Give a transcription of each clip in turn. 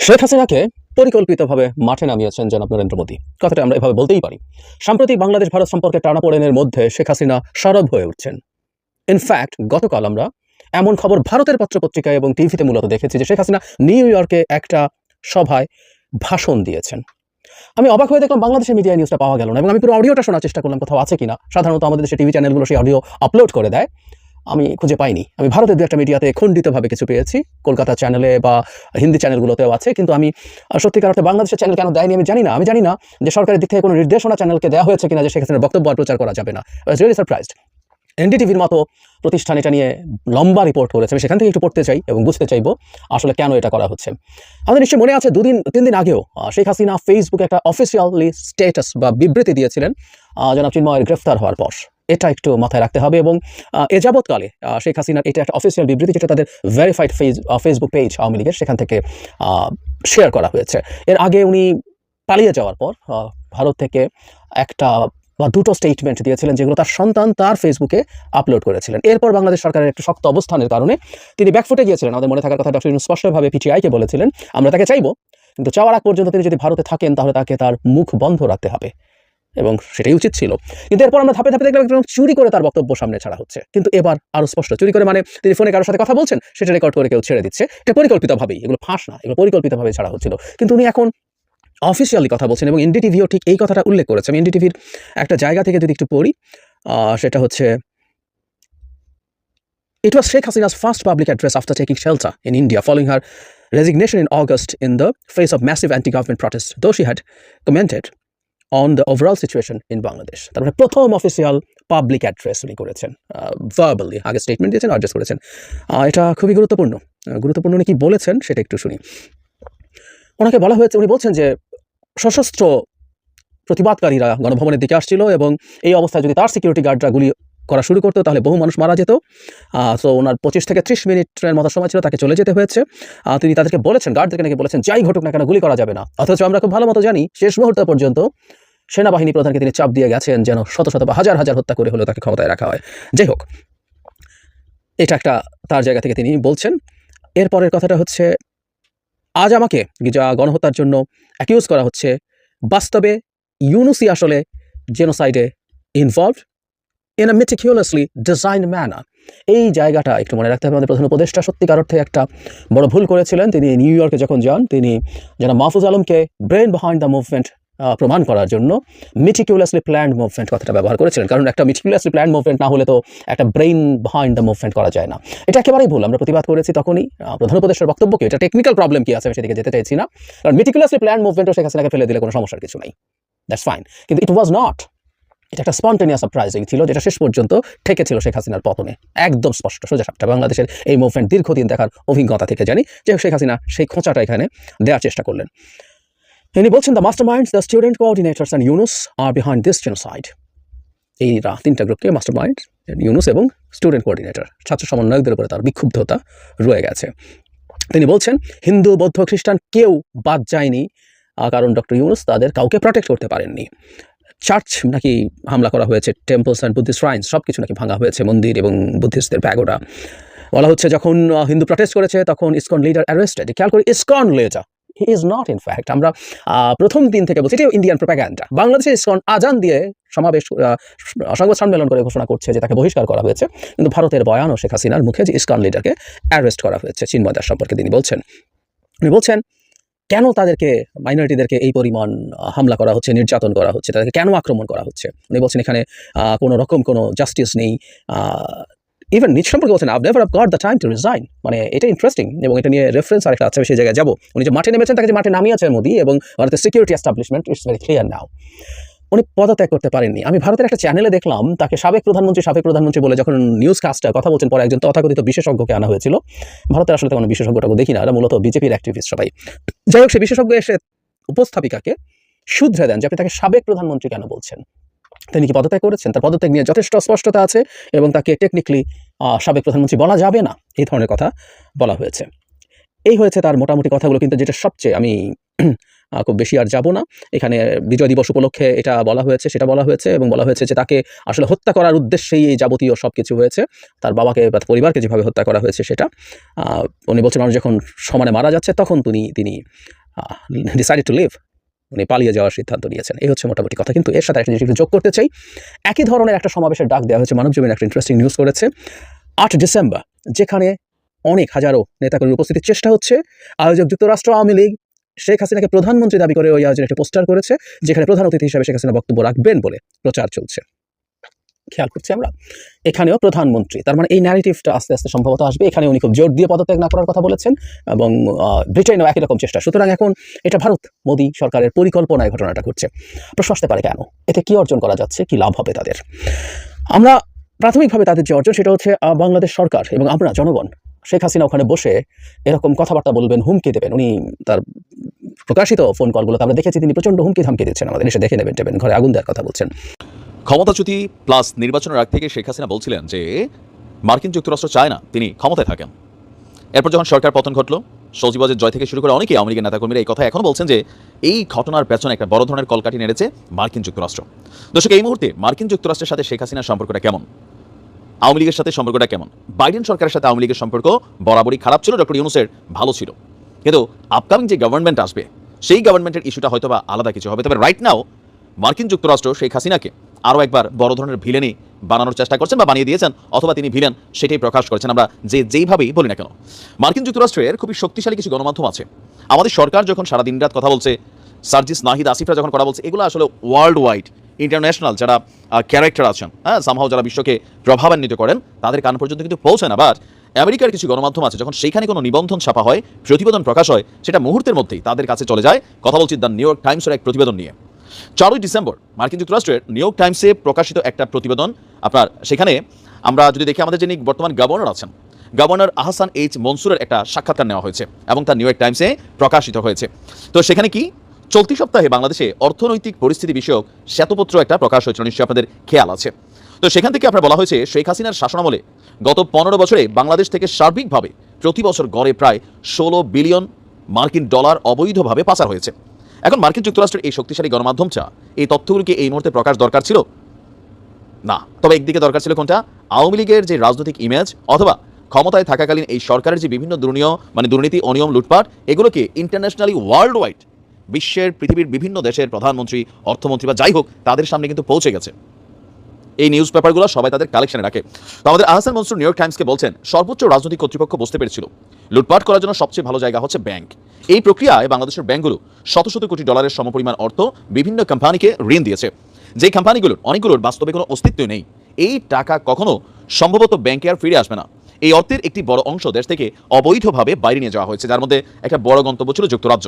শেখ হাসিনাকে পরিকল্পিতভাবে মাঠে নামিয়েছেন জনাব নরেন্দ্র মোদী। কথাটা আমরা এভাবে বলতেই পারি। সাম্প্রতিক বাংলাদেশ ভারত সম্পর্কে টানাপোড়েনের মধ্যে শেখ হাসিনা সরব হয়ে উঠছেন। ইনফ্যাক্ট গতকাল আমরা এমন খবর ভারতের পত্রপত্রিকায় এবং টিভিতে মূলত দেখেছি যে শেখ হাসিনা নিউ ইয়র্কে একটা সভায় ভাষণ দিয়েছেন। আমি অবাক হয়ে দেখলাম বাংলাদেশের মিডিয়ায় নিউজটা পাওয়া গেল না, এবং আমি পুরো অডিওটা শোনার চেষ্টা করলাম কোথাও আছে কিনা। সাধারণত আমাদের দেশে টিভি চ্যানেলগুলো সেই অডিও আপলোড করে দেয়, আমি খুঁজে পাইনি। আমি ভারতের দু একটা মিডিয়াতে খণ্ডিতভাবে কিছু পেয়েছি, কলকাতা চ্যানেলে বা হিন্দি চ্যানেলগুলোতেও আছে, কিন্তু আমি সত্যিকার অর্থে বাংলাদেশের চ্যানেল কেন দেয়নি আমি জানি না। আমি জানি না যে সরকারের দিক থেকে কোনো নির্দেশনা চ্যানেলকে দেওয়া হয়েছে কিনা যে সেখানে বক্তব্য আর প্রচার করা যাবে না। I was really surprised. এনডিটিভির মতো প্রতিষ্ঠান এটা নিয়ে লম্বা রিপোর্ট করেছে। আমি সেখান থেকে একটু পড়তে চাই এবং বুঝতে চাইবো আসলে কেন এটা করা হচ্ছে। আমাদের নিশ্চয়ই মনে আছে 2-3 দিন আগেও শেখ হাসিনা ফেসবুকে একটা অফিসিয়ালি স্ট্যাটাস বা বিবৃতি দিয়েছিলেন জনাব চিন্ময়ের গ্রেফতার হওয়ার পর। এটা একটু মাথায় রাখতে হবে। এবং এ যাবৎকালে শেখ হাসিনার এটা একটা অফিসিয়াল বিবৃতি, যেটা তাদের ভেরিফাইড ফেসবুক পেজ আওয়ামী লীগের, সেখান থেকে শেয়ার করা হয়েছে। এর আগে উনি পালিয়ে যাওয়ার পর ভারত থেকে একটা বা দুটো স্টেটমেন্ট দিয়েছিলেন, যেগুলো তার সন্তান তার ফেসবুকে আপলোড করেছিলেন। এরপর বাংলাদেশ সরকারের একটা শক্ত অবস্থানের কারণে তিনি ব্যাকফুটে গিয়েছিলেন। আমাদের মনে থাকার কথা, ডক্টর ইউনূস স্পষ্টভাবে পিটিআইকে বলেছিলেন আমরা তাকে চাইবো, কিন্তু চাওয়ার আগ পর্যন্ত তিনি যদি ভারতে থাকেন তাহলে তাকে তার মুখ বন্ধ রাখতে হবে, এবং সেটাই উচিত ছিল। কিন্তু এরপর আমরা ধাপে ধাপে দেখলাম চুরি করে তার বক্তব্য সামনে ছাড়া হচ্ছে। কিন্তু এবার আরো স্পষ্ট চুরি করে, মানে তিনি ফোনে কারোর সাথে কথা বলছেন, সেটা রেকর্ড করে কেউ ছেড়ে দিচ্ছে। এটা পরিকল্পিতভাবেই, এগুলো ফাঁস না, এগুলো পরিকল্পিতভাবে ছাড়া হচ্ছিল। কিন্তু উনি এখন অফিসিয়ালি কথা বলছেন, এবং এনডিটিভিও ঠিক এই কথাটা উল্লেখ করেছে। আমি এনডিটিভির একটা জায়গা থেকে যদি একটু পড়ি, সেটা হচ্ছে, It was Sheikh Hasina's first public address after taking shelter in India following her resignation in August in the face of massive anti-government protests, though she had commented on the overall situation in Bangladesh. তার মানে প্রথম official public address উনি করেছেন, verbally. আগে statement দিয়েছেন, address করেছেন। এটা খুবই গুরুত্বপূর্ণ। উনি কি বলেছেন সেটা একটু শুনি। ওনাকে বলা হয়েছে, উনি বলছেন যে সশস্ত্র প্রতিবাদকারীরা গণভবনের দিকে আসছিল, এবং এই অবস্থায় যদি তার সিকিউরিটি গার্ডরা গুলি করা শুরু করতো তাহলে বহু মানুষ মারা যেত। তো ওনার 25 থেকে 30 মিনিটের মতো সময় ছিল, তাকে চলে যেতে হয়েছে। তিনি তাদেরকে বলেছেন, গার্ডদেরকে নাকি বলেছেন, যাই ঘটুক না কেন গুলি করা যাবে না। অথচ আমরা খুব ভালো মতো জানি শেষ মুহূর্ত পর্যন্ত সেনাবাহিনী প্রধানকে তিনি চাপ দিয়ে গেছেন যেন শত শত বা হাজার হাজার হত্যা করে হলেও তাকে ক্ষমতায় রাখা হয়। যাই হোক, এটা একটা তার জায়গা থেকে তিনি বলছেন। এরপরের কথাটা হচ্ছে, আজ আমাকে যা গণহত্যার জন্য অ্যাকিউজ করা হচ্ছে, বাস্তবে ইউনূসই আসলে জেনোসাইডে involved in a meticulously designed manner. এই জায়গাটা একটু মনে রাখতে হবে। আমাদের প্রধান উপদেষ্টা সত্যিকার অর্থে একটা বড় ভুল করেছিলেন। তিনি নিউ ইয়র্কে যখন যান, তিনি যেন মাহফুজ আলমকে ব্রেন বিহাইন্ড দ্য মুভমেন্ট প্রমাণ করার জন্য মেটিকুলাসলি প্ল্যান্ড মুভমেন্ট কথাটা ব্যবহার করেছিলেন। কারণ একটা মেটিকুলাসলি প্ল্যান্ড মুভমেন্ট না হলে তো একটা ব্রেইন বিহাইন্ড দ্য মুভমেন্ট করা যায় না। এটা একেবারেই ভুল। আমরা প্রতিবাদ করেছি তখনই প্রধান উপদেষ্টার বক্তব্যকে। এটা টেকনিক্যাল প্রবলেম কি আছে আমি সেদিকে যেতে চাইছি না, কারণ মেটিকুলাসলি প্ল্যান্ড মুভমেন্টও শেখ হাসিনাকে ফেলে দিলে কোনো সমস্যার কিছু নাই, দ্যাটস ফাইন। কিন্তু ইট ওয়াজ নট। এটা একটা স্পন্টেনিয়াস সারপ্রাইজিং ছিল, যেটা শেষ পর্যন্ত ঠেকেছিল শেখ হাসিনার পতনে। একদম স্পষ্ট সোজা সাপটা। বাংলাদেশের এই মুভমেন্ট দীর্ঘদিন দেখার অভিজ্ঞতা থেকে জানি যে শেখ হাসিনা সেই খোঁচাটা এখানে দেওয়ার চেষ্টা করলেন। তিনি বলছেন, the master minds, the student coordinators and Yunus are behind this genocide. এই তিনটা গ্রুপকে, মাস্টার মাইন্ড, ইউনূস এবং স্টুডেন্ট কোঅর্ডিনেটর, ছাত্র সমন্বয়কদের উপরে তার বিক্ষুব্ধতা রয়ে গেছে। তিনি বলছেন, হিন্দু, বৌদ্ধ, খ্রিস্টান কেউ বাদ যায়নি, কারণ ডক্টর ইউনূস তাদের কাউকে প্রটেক্ট করতে পারেননি। চার্চ নাকি হামলা করা হয়েছে, টেম্পলস অ্যান্ড বুদ্ধিস্ট শ্রাইনস সব কিছু নাকি ভাঙা হয়েছে, মন্দির এবং বুদ্ধিস্টদের প্যাগোডা। বলা হচ্ছে যখন হিন্দু প্রটেস্ট করেছে তখন ইসকন লিডার অ্যারেস্টেড। খেয়াল করি, ISKCON leader, he is not. In fact আমরা প্রথম দিন থেকে বলছি এটাও ইন্ডিয়ান প্রোপাগ্যান্ডা। বাংলাদেশে ইসকন আজান দিয়ে সমাবেশ, সংবাদ সম্মেলন করে ঘোষণা করছে যে তাকে বহিষ্কার করা হয়েছে, কিন্তু ভারতের বয়ান ও শেখ হাসিনার মুখে যে ইসকন লিডারকে অ্যারেস্ট করা হয়েছে চিন্ময় দাস সম্পর্কে তিনি বলছেন কেন তাদেরকে, মাইনরিটিদেরকে এই পরিমাণ হামলা করা হচ্ছে, নির্যাতন করা হচ্ছে, তাদেরকে কেন আক্রমণ করা হচ্ছে। উনি বলছেন এখানে কোনো রকম কোনো জাস্টিস নেই। ইভেন নিজ সম্পর্কে বলছেন, I've never got the time to resign. মানে এটা ইন্টারেস্টিং, এবং এটা নিয়ে রেফারেন্স আরেকটা আছে, সেই জায়গায় যাবো। উনি যে মাঠে নেমেছেন, তাকে যে মাঠে নামিয়েছেন মোদি এবং ভারতের security establishment, it's very clear now. উনি পদত্যাগ করতে পারেননি। আমি ভারতের একটা চ্যানেলে দেখলাম তাকে সাবেক প্রধানমন্ত্রী বলে যখন নিউজ কাস্টার কথা বলছেন, পরে একজন তথাকথিত বিশেষজ্ঞকে আনা হয়েছিল। ভারতের আসলে কোনো বিশেষজ্ঞটাকে দেখি না, এরা মূলত বিজেপির অ্যাক্টিভিস্ট সবাই। যাই হোক, সে বিশেষজ্ঞ এসে উপস্থাপিকাকে শুধরে দেন যে আপনি তাকে সাবেক প্রধানমন্ত্রী কেন বলছেন। তিনি কি পদত্যাগ করেছেন? তার পদত্যাগ নিয়ে যথেষ্ট স্পষ্টতা আছে, এবং তাকে টেকনিক্যালি সাবেক প্রধানমন্ত্রী বলা যাবে না, এই ধরনের কথা বলা হয়েছে। এই হয়েছে তার মোটামুটি কথাগুলো। কিন্তু যেটা সবচেয়ে, আমি খুব বেশি আর যাব না, এখানে বিজয় দিবস উপলক্ষে এটা বলা হয়েছে, সেটা বলা হয়েছে, এবং বলা হয়েছে যে তাকে আসলে হত্যা করার উদ্দেশ্যেই এই যাবতীয় সব কিছু হয়েছে। তার বাবাকে বা পরিবারকে যেভাবে হত্যা করা হয়েছে সেটা উনি বলছেন, মানুষ যখন সমানে মারা যাচ্ছে তখন তিনি ডিসাইডেড টু লিভ, উনি পালিয়ে যাওয়ার সিদ্ধান্ত নিয়েছেন। এই হচ্ছে মোটামুটি কথা। কিন্তু এর সাথে একটা জিনিস একটু যোগ করতে চাই, একই ধরনের একটা সমাবেশের ডাক দেওয়া হয়েছে, মানবজমিন একটা ইন্টারেস্টিং নিউজ করেছে 8 ডিসেম্বর, যেখানে অনেক হাজারো নেতাকর্মীর উপস্থিতির চেষ্টা হচ্ছে। আয়োজক যুক্তরাষ্ট্র আওয়ামী লীগ শেখ হাসিনাকে প্রধানমন্ত্রী দাবি করে ওই আয়োজনে একটা পোস্টার করেছে, যেখানে প্রধান অতিথি হিসেবে শেখ হাসিনা বক্তব্য রাখবেন বলে প্রচার চলছে। খেয়াল করছি আমরা এখানেও প্রধানমন্ত্রী, তার মানে এই ন্যারেটিভটা আস্তে আস্তে সম্ভবত আসবে। এখানে উনি খুব জোর দিয়ে পদত্যাগ না করার কথা বলেছেন, এবং ব্রিটেনও একই রকম চেষ্টা। সুতরাং এখন এটা ভারত মোদী সরকারের পরিকল্পনায় ঘটনাটা ঘটছে। প্রশ্ন আসতে পারে কেন, এতে কি অর্জন করা যাচ্ছে, কি লাভ হবে তাদের? আমরা প্রাথমিকভাবে তাদের যে অর্জন সেটা হচ্ছে বাংলাদেশ সরকার এবং আমরা জনগণ শেখ হাসিনা ওখানে বসে এরকম কথাবার্তা বলবেন, হুমকি দেবেন। উনি তার প্রকাশিত ফোন কলগুলোতে আমরা দেখেছি তিনি প্রচণ্ড হুমকি ধামকি দিচ্ছেন, আমাদের এসে দেখে নেবেন টেবেন, ঘরে আগুন দেওয়ার কথা বলছেন। ক্ষমতাচ্যুতি প্লাস নির্বাচনের আগ থেকে শেখ হাসিনা বলছিলেন যে মার্কিন যুক্তরাষ্ট্র চায় না তিনি ক্ষমতায় থাকেন। এরপর যখন সরকার পতন ঘটল, সজীবজের জয় থেকে শুরু করে অনেকেই আওয়ামী লীগের নেতাকর্মীরা এই কথা এখনও বলছেন যে এই ঘটনার পেছনে একটা বড় ধরনের কলকাঠি নেড়েছে মার্কিন যুক্তরাষ্ট্র। দর্শক, এই মুহূর্তে মার্কিন যুক্তরাষ্ট্রের সাথে শেখ হাসিনার সম্পর্কটা কেমন, আওয়ামী লীগের সাথে সম্পর্কটা কেমন? বাইডেন সরকারের সাথে আওয়ামী লীগের সম্পর্ক বরাবরই খারাপ ছিল, ডক্টর ইউনূসের ভালো ছিল। কিন্তু আপকামিং যে গভর্নমেন্ট আসবে সেই গভর্নমেন্টের ইস্যুটা হয়তো বা আলাদা কিছু হবে। তবে রাইট নাও মার্কিন যুক্তরাষ্ট্র শেখ হাসিনাকে আরও একবার বড় ধরনের ভিলেনই বানানোর চেষ্টা করছেন বা বানিয়ে দিয়েছেন, অথবা তিনি ভিলেন সেটাই প্রকাশ করেছেন। আমরা যেইভাবেই বলি না কেন, মার্কিন যুক্তরাষ্ট্রের খুবই শক্তিশালী কিছু গণমাধ্যম আছে। আমাদের সরকার যখন সারা দিন রাত কথা বলছে, সার্জিস নাহিদ আসিফরা যখন কথা বলছে, এগুলো আসলে ওয়ার্ল্ড ওয়াইড ইন্টারন্যাশনাল যারা ক্যারেক্টার আছেন, সামহাও যারা বিশ্বকে প্রভাবান্বিত করেন, তাদের কান পর্যন্ত কিন্তু পৌঁছে না। বাট আমেরিকার কিছু গণমাধ্যম আছে, যখন সেইখানে কোনো নিবন্ধন ছাপা হয়, প্রতিবেদন প্রকাশ হয়, সেটা মুহূর্তের মধ্যেই তাদের কাছে চলে যায়। কথা বলছি দ্য নিউ ইয়র্ক টাইমসের এক প্রতিবেদন নিয়ে। 4 ডিসেম্বর মার্কিন যুক্তরাষ্ট্রের নিউ ইয়র্ক টাইমসে প্রকাশিত একটা প্রতিবেদন। আপনার সেখানে আমরা যদি দেখি, আমাদের যিনি বর্তমান গভর্নর আছেন, গভর্নর আহসান এইচ মনসুরের একটা সাক্ষাৎকার নেওয়া হয়েছে এবং তা নিউ ইয়র্ক টাইমসে প্রকাশিত হয়েছে। তো সেখানে কি চলতি সপ্তাহে বাংলাদেশে অর্থনৈতিক পরিস্থিতি বিষয়ক শ্বেতপত্র একটা প্রকাশ হয়েছিল, নিশ্চয়ই আপনাদের খেয়াল আছে। তো সেখান থেকে আপনার বলা হয়েছে শেখ হাসিনার শাসনামলে গত 15 বছরে বাংলাদেশ থেকে সার্বিকভাবে প্রতি বছর গড়ে প্রায় 16 বিলিয়ন মার্কিন ডলার অবৈধভাবে পাচার হয়েছে। এখন মার্কিন যুক্তরাষ্ট্রের এই শক্তিশালী গণমাধ্যমটা এই তথ্যগুলোকে এই মুহূর্তে প্রকাশ দরকার ছিল না। তবে একদিকে দরকার ছিল কোনটা, আওয়ামী লীগের যে রাজনৈতিক ইমেজ অথবা ক্ষমতায় থাকাকালীন এই সরকারের যে বিভিন্ন দুর্নীতি, অনিয়ম, লুটপাট, এগুলোকে ইন্টারন্যাশনালি ওয়ার্ল্ড ওয়াইড বিশ্বের পৃথিবীর বিভিন্ন দেশের প্রধানমন্ত্রী, অর্থমন্ত্রী বা যাই হোক তাদের সামনে কিন্তু পৌঁছে গেছে। এই নিউজ পেপারগুলো সবাই তাদের কালেকশনে রাখে। তো আমাদের আহসান মনসুর নিউ ইয়র্ক টাইমসকে বলছেন, সর্বোচ্চ রাজনৈতিক কর্তৃপক্ষ বুঝতে পেরেছিল লুটপাট করার জন্য সবচেয়ে ভালো জায়গা হচ্ছে ব্যাংক। এই প্রক্রিয়ায় বাংলাদেশের ব্যাংকগুলো শত শত কোটি ডলারের সমপরিমাণ অর্থ বিভিন্ন কোম্পানিকে ঋণ দিয়েছে, যে কোম্পানিগুলোর অনেকগুলোর বাস্তবে কোনো অস্তিত্ব নেই। এই টাকা কখনো সম্ভবত ব্যাংকে আর ফিরে আসবে না। এই অর্থের একটি বড় অংশ দেশ থেকে অবৈধভাবে বাইরে নিয়ে যাওয়া হয়েছে, যার মধ্যে একটা বড় গন্তব্য ছিল যুক্তরাজ্য।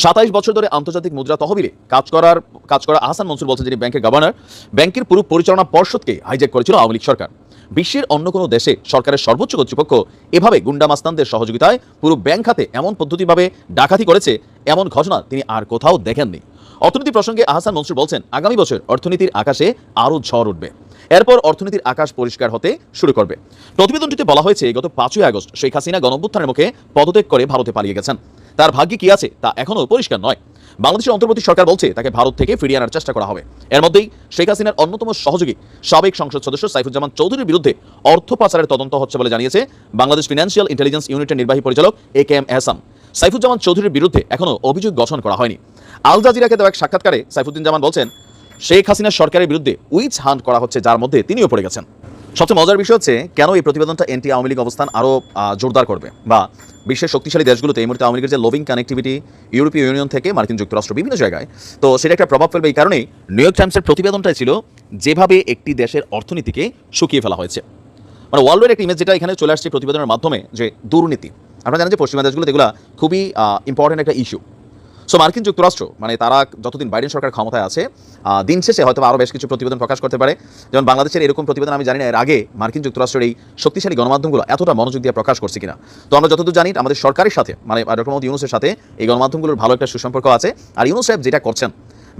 27 বছর ধরে আন্তর্জাতিক মুদ্রা তহবিলে কাজ করা আহসান মনসুর বলছেন, যিনি ব্যাংকের গভর্নর, ব্যাংকের পুরো পরিচালনা পর্ষদকে হাইজ্যাক করেছিল আওয়ামী লীগ সরকার। বিশ্বের অন্য কোনো দেশে সরকারের সর্বোচ্চ কর্তৃপক্ষ এভাবে গুন্ডা মাস্তানদের সহযোগিতায় পুরো ব্যাংক খাতে এমন পদ্ধতিভাবে ডাকাতি করেছে, এমন ঘটনা তিনি আর কোথাও দেখেননি। অর্থনীতি প্রসঙ্গে আহসান মনসুর বলছেন, আগামী বছর অর্থনীতির আকাশে আরও ঝড় উঠবে, এরপর অর্থনীতির আকাশ পরিষ্কার হতে শুরু করবে। প্রতিবেদনটিতে বলা হয়েছে, গত 5 আগস্ট শেখ হাসিনা গণঅভ্যুত্থানের মুখে পদত্যাগ করে ভারতে পালিয়ে গেছেন। তার ভাগ্যে কি আছে তা এখনও পরিষ্কার নয়। বাংলাদেশের অন্তর্বর্তী সরকার বলছে তাকে ভারত থেকে ফিরিয়ে আনার চেষ্টা করা হবে। এর মধ্যেই শেখ হাসিনার অন্যতম সহযোগী সাবেক সংসদ সদস্য সাইফুজ্জামান চৌধুরীর বিরুদ্ধে অর্থ পাচারের তদন্ত হচ্ছে বলে জানিয়েছে বাংলাদেশ ফিনান্সিয়াল ইন্টেলিজেন্স ইউনিটের নির্বাহী পরিচালক AKM এহসান। সাইফুজ্জামান চৌধুরীর বিরুদ্ধে এখনও অভিযোগ গঠন করা হয়নি। আল জাজিরাকে দেওয়া এক সাক্ষাৎকারে সাইফুদ্দিন বলছেন, শেখ হাসিনার সরকারের বিরুদ্ধে উইচ হান্ট করা হচ্ছে, যার মধ্যে তিনিও পড়ে গেছেন। সবচেয়ে মজার বিষয় হচ্ছে, কেন এই প্রতিবেদনটা এন্টি আওয়ামী লীগ অবস্থান আরও জোরদার করবে, বা বিশ্বের শক্তিশালী দেশগুলোতে এই মুহূর্তে আওয়ামী লীগের যে লবিং কানেক্টিভিটি ইউরোপীয় ইউনিয়ন থেকে মার্কিন যুক্তরাষ্ট্র বিভিন্ন জায়গায়, তো সেটা একটা প্রভাব ফেলবে। এই কারণেই নিউ ইয়র্ক টাইমসের প্রতিবেদনটাই ছিল যেভাবে একটি দেশের অর্থনীতিকে শুকিয়ে ফেলা হয়েছে, মানে ওয়ার্ল্ডের একটা ইমেজ যেটা এখানে চলে আসছে প্রতিবেদনের মাধ্যমে, যে দুর্নীতি। আপনারা জানেন যে পশ্চিমা দেশগুলোতে এগুলো খুবই ইম্পর্টেন্ট একটা ইস্যু। সো মার্কিন যুক্তরাষ্ট্র, মানে তারা যতদিন বাইডেন সরকার ক্ষমতায় আছে, দিন শেষে হয়তো আরও বেশ কিছু প্রতিবেদন প্রকাশ করতে পারে। যেমন বাংলাদেশের এরকম প্রতিবেদন আমি জানি না এর আগে মার্কিন যুক্তরাষ্ট্রের এই শক্তিশালী গণমাধ্যমগুলো এতটা মনোযোগ দিয়ে প্রকাশ করছে কিনা। তো আমরা যতদূর জানি আমাদের সরকারের সাথে, মানে ডক্টর মোহাম্মদ ইউনূসের সাথে এই গণমাধ্যমগুলোর ভালো একটা সুসম্পর্ক আছে। আর ইউনূস সাহেব যেটা করছেন,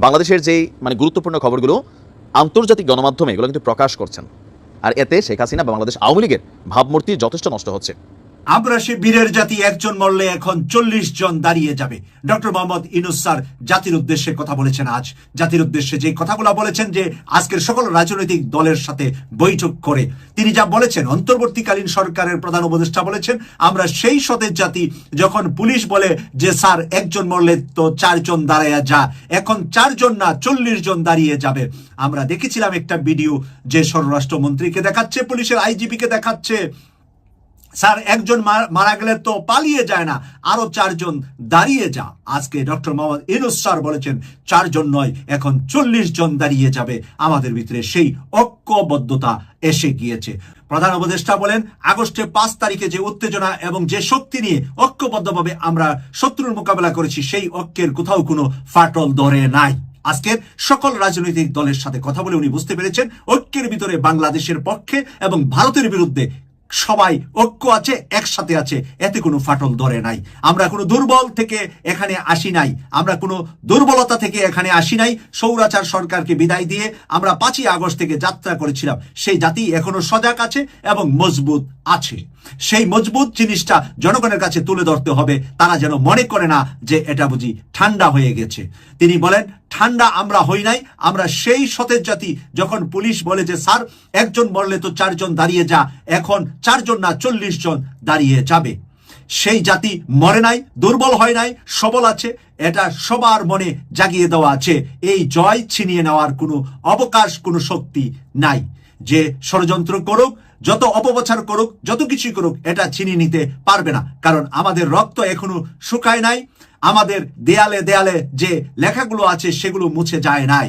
বাংলাদেশের যেই মানে গুরুত্বপূর্ণ খবরগুলো আন্তর্জাতিক গণমাধ্যমে এগুলো কিন্তু প্রকাশ করছেন। আর এতে শেখ হাসিনা বা বাংলাদেশ আওয়ামী লীগের ভাবমূর্তি যথেষ্ট নষ্ট হচ্ছে। আমরা সে বীরের জাতি, একজন মরলে এখন 40 জন দাঁড়িয়ে যাবে। ডক্টর মোহাম্মদ ইউনূস স্যার জাতির উদ্দেশ্যে কথা বলেছেন। আজ জাতির উদ্দেশ্যে যে কথাগুলো বলেছেন, যে আজকের সকল রাজনৈতিক দলের সাথে বৈঠক করে তিনি যা বলেছেন, অন্তর্বর্তীকালীন সরকারের প্রধান উপদেষ্টা বলেছেন আমরা সেই সতেজ জাতি, যখন পুলিশ বলে যে স্যার একজন মরলে তো 4 জন দাঁড়াইয়া যা, এখন 4 জন না 40 জন দাঁড়িয়ে যাবে। আমরা দেখেছিলাম একটা ভিডিও যে স্বরাষ্ট্রমন্ত্রীকে দেখাচ্ছে, পুলিশের আইজিপি কে দেখাচ্ছে, স্যার একজন মারা গেলে তো পালিয়ে যায় না, আরো 4 জন দাঁড়িয়ে যা। আজকে ডক্টর মোহাম্মদ ইউনূস স্যার বলেছেন 4 জন নয়, এখন 40 জন দাঁড়িয়ে যাবে। আমাদের ভিতরে সেই ঐক্যবদ্ধতা এসে গিয়েছে। প্রধান উপদেষ্টা বলেন আগস্টে 5 তারিখে যে উত্তেজনা এবং যে শক্তি নিয়ে ঐক্যবদ্ধভাবে আমরা শত্রুর মোকাবেলা করেছি, সেই ঐক্যের কোথাও কোনো ফাটল ধরে নাই। আজকের সকল রাজনৈতিক দলের সাথে কথা বলে উনি বুঝতে পেরেছেন ঐক্যের ভিতরে বাংলাদেশের পক্ষে এবং ভারতের বিরুদ্ধে সবাই ঐক্য আছে, একসাথে আছে, এতে কোনো ফাটল ধরে নাই। আমরা কোনো দুর্বল থেকে এখানে আসি নাই, আমরা কোনো দুর্বলতা থেকে এখানে আসি নাই। স্বৈরাচার সরকারকে বিদায় দিয়ে আমরা 5ই আগস্ট থেকে যাত্রা করেছিলাম। সেই জাতি এখনো সজাগ আছে এবং মজবুত আছে। সেই মজবুত জিনিসটা জনগণের কাছে তুলে ধরতে হবে, তারা যেন মনে করে না যে এটা বুঝি ঠান্ডা হয়ে গেছে। তিনি বলেন ঠান্ডা আমরা হই নাই, আমরা সেই সতেজ জাতি, যখন পুলিশ বলে যে স্যার একজন মরলে তো 4 জন দাঁড়িয়ে যা, এখন 4 জন না 40 জন দাঁড়িয়ে যাবে। সেই জাতি মরে নাই, দুর্বল হয় নাই, সবল আছে। এটা সবার মনে জাগিয়ে দেওয়া আছে। এই জয় ছিনিয়ে নেওয়ার কোনো অবকাশ, কোনো শক্তি নাই। যে ষড়যন্ত্র করুক, যত অপপ্রচার করুক, যত কিছু করুক, এটা ছিনিয়ে নিতে পারবে না। কারণ আমাদের রক্ত এখনো শুকায় নাই, আমাদের দেয়ালে দেয়ালে যে লেখাগুলো আছে সেগুলো মুছে যায় নাই।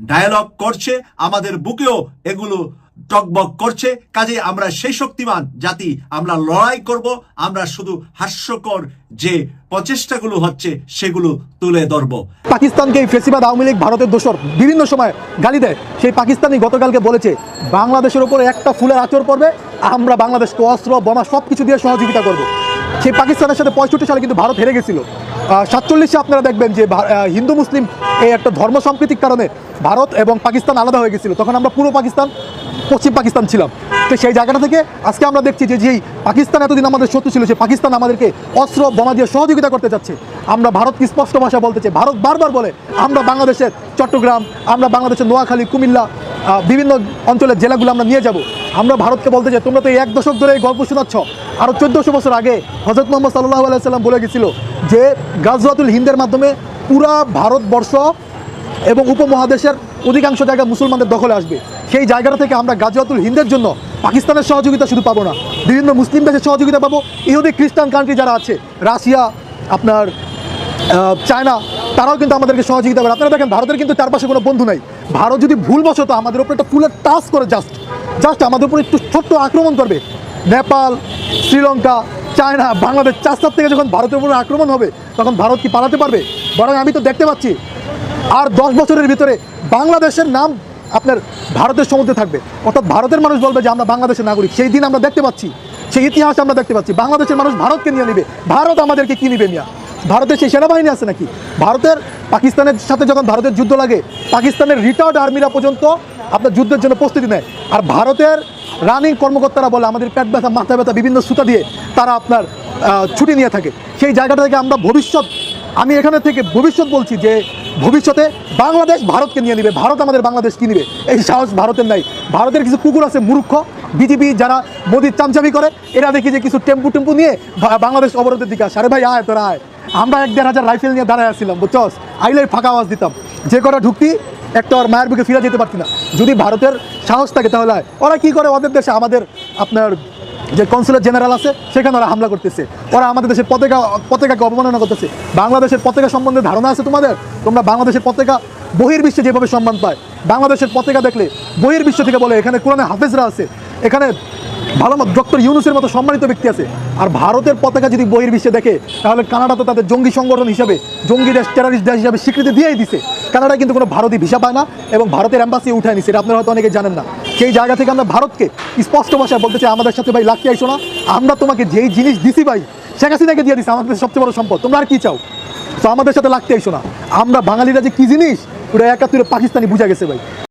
ডায়ালগ করছে, আমাদের বুকেও এগুলো টকবক করছে। কাজে আমরা সেই শক্তিমান জাতি, আমরা লড়াই করব। আমরা শুধু হাস্যকর যে প্রচেষ্টাগুলো হচ্ছে সেগুলো তুলে ধরব। পাকিস্তানকে এই ফেসিবাদ আওয়ামী লীগ ভারতের দোসর বিভিন্ন সময় গালি দেয়। সেই পাকিস্তানি গতকালকে বলেছে বাংলাদেশের উপরে একটা ফুলের আঁচড় পড়বে, আমরা বাংলাদেশকে অস্ত্র বোমা সব কিছু দিয়ে সহযোগিতা করব। সেই পাকিস্তানের সাথে 65 সালে কিন্তু ভারত হেরে গেছিল। 47-এ আপনারা দেখবেন যে হিন্দু মুসলিম এই একটা ধর্ম সম্প্রীতির কারণে ভারত এবং পাকিস্তান আলাদা হয়ে গেছিল। তখন আমরা পূর্ব পাকিস্তান, পশ্চিম পাকিস্তান ছিলাম। তো সেই জায়গাটা থেকে আজকে আমরা দেখছি যে যেই পাকিস্তান এতদিন আমাদের শত্রু ছিল, সেই পাকিস্তান আমাদেরকে অস্ত্র বোমা দিয়ে সহযোগিতা করতে চাচ্ছে। আমরা ভারতকে স্পষ্ট ভাষা বলতে চাই, ভারত বারবার বলে আমরা বাংলাদেশের চট্টগ্রাম, আমরা বাংলাদেশের নোয়াখালী, কুমিল্লা, বিভিন্ন অঞ্চলের জেলাগুলো আমরা নিয়ে যাব। আমরা ভারতকে বলতে চাই তোমরা তো 1 দশক ধরে এই গল্প শোনাচ্ছ। আরও 1400 বছর আগে হযরত মুহাম্মদ সাল্লাল্লাহু আলাইহি সাল্লাম বলে গেছিল যে গাজওয়াতুল হিন্দের মাধ্যমে পুরা ভারতবর্ষ এবং উপমহাদেশের অধিকাংশ জায়গা মুসলমানদের দখলে আসবে। সেই জায়গাটা থেকে আমরা গাজওয়াতুল হিন্দের জন্য পাকিস্তানের সহযোগিতা শুধু পাবো না, বিভিন্ন মুসলিম দেশের সহযোগিতা পাবো। ইহুদি খ্রিস্টান কান্ট্রি যারা আছে, রাশিয়া, আপনার চায়না, তারাও কিন্তু আমাদেরকে সহযোগিতা করে। আপনারা দেখেন ভারতের কিন্তু চারপাশে কোনো বন্ধু নাই। ভারত যদি ভুলবশত আমাদের উপর একটা ফুলের টাচ করে জাস্ট আমাদের উপর একটু ছোট্ট আক্রমণ করবে, নেপাল, শ্রীলঙ্কা, চায়না, বাংলাদেশ 4 থেকে যখন ভারতের উপর আক্রমণ হবে, তখন ভারত কি পালাতে পারবে? বরং আমি তো দেখতে পাচ্ছি আর 10 বছরের ভিতরে বাংলাদেশের নাম আপনার ভারতের সমুদ্রে থাকবে। অর্থাৎ ভারতের মানুষ বলবে যে আমরা বাংলাদেশের নাগরিক। সেই দিন আমরা দেখতে পাচ্ছি, সেই ইতিহাস আমরা দেখতে পাচ্ছি। বাংলাদেশের মানুষ ভারতকে নিয়ে নেবে, ভারত আমাদেরকে কি নিবে মিয়া? ভারতের সেই সেনাবাহিনী আছে নাকি? ভারতের পাকিস্তানের সাথে যখন ভারতের যুদ্ধ লাগে, পাকিস্তানের রিটায়ার্ড আর্মিরা পর্যন্ত আপনার যুদ্ধের জন্য প্রস্তুতি নেয়। আর ভারতের রানিং কর্মকর্তারা বলে আমাদের পেট ব্যথা, মাথা ব্যথা, বিভিন্ন সুতা দিয়ে তারা আপনার ছুটি নিয়ে থাকে। সেই জায়গাটা থেকে আমরা আমি এখানে থেকে ভবিষ্যৎ বলছি যে ভবিষ্যতে বাংলাদেশ ভারতকে নিয়ে নিবে, ভারত আমাদের বাংলাদেশ কি নিবে, এই সাহস ভারতের নাই। ভারতের কিছু কুকুর আছে মূর্খ, বিজেপি যারা মোদির চামচামি করে, এরা দেখি যে কিছু টেম্পু নিয়ে বাংলাদেশ অবরোধের দিকে আসে। আরে ভাই আয় তোরা আয়। আমরা 1-1.5 রাইফেল নিয়ে দাঁড়ায় আসছিলাম, বুঝছস? আইলে ফাঁকা আওয়াজ দিতাম, যে কটা ঢুকতি একটা ওর মায়ের বুকে ফিরে যেতে পারতি না। যদি ভারতের সাহস থাকে তাহলে ওরা কি করে, ওদের দেশে আমাদের আপনার যে কনসুলেট জেনারেল আছে সেখানে ওরা হামলা করতেছে, ওরা আমাদের দেশের পতাকাকে অবমাননা করতেছে। বাংলাদেশের পতাকা সম্বন্ধে ধারণা আছে তোমাদের? তোমরা বাংলাদেশের পতাকা বহির্বিশ্বে যেভাবে সম্মান পায়, বাংলাদেশের পতাকা দেখলে বহির্বিশ্ব থেকে বলে এখানে কোরআনে হাফেজরা আছে, এখানে ভালো ডক্টর ইউনূসের মতো সম্মানিত ব্যক্তি আছে। আর ভারতের পতাকা যদি বহির্বিশ্বে দেখে, তাহলে কানাডা তো তাদের জঙ্গি সংগঠন হিসাবে, জঙ্গি দেশ, টেররিস্ট দেশ হিসাবে স্বীকৃতি দিয়েই দিছে। কানাডা কিন্তু কোনো ভারতীয় ভিসা পায় না এবং ভারতের এম্বাসি উঠায় নিছে, এটা আপনারা হয়তো অনেকে জানেন না। সেই জায়গা থেকে আমরা ভারতকে স্পষ্ট ভাষায় বলতে চাই, আমাদের সাথে ভাই লাগতে আইসো না। আমরা তোমাকে যেই জিনিস দিছি ভাই, শেখ হাসিনাকে দিয়ে দিছি, আমাদের সবচেয়ে বড় সম্পদ, তোমরা আর কি চাও? তো আমাদের সাথে লাগতে আইসো না। আমরা বাঙালিরা যে কি জিনিস, ওটা 71 পাকিস্তানি বুঝা গেছে ভাই।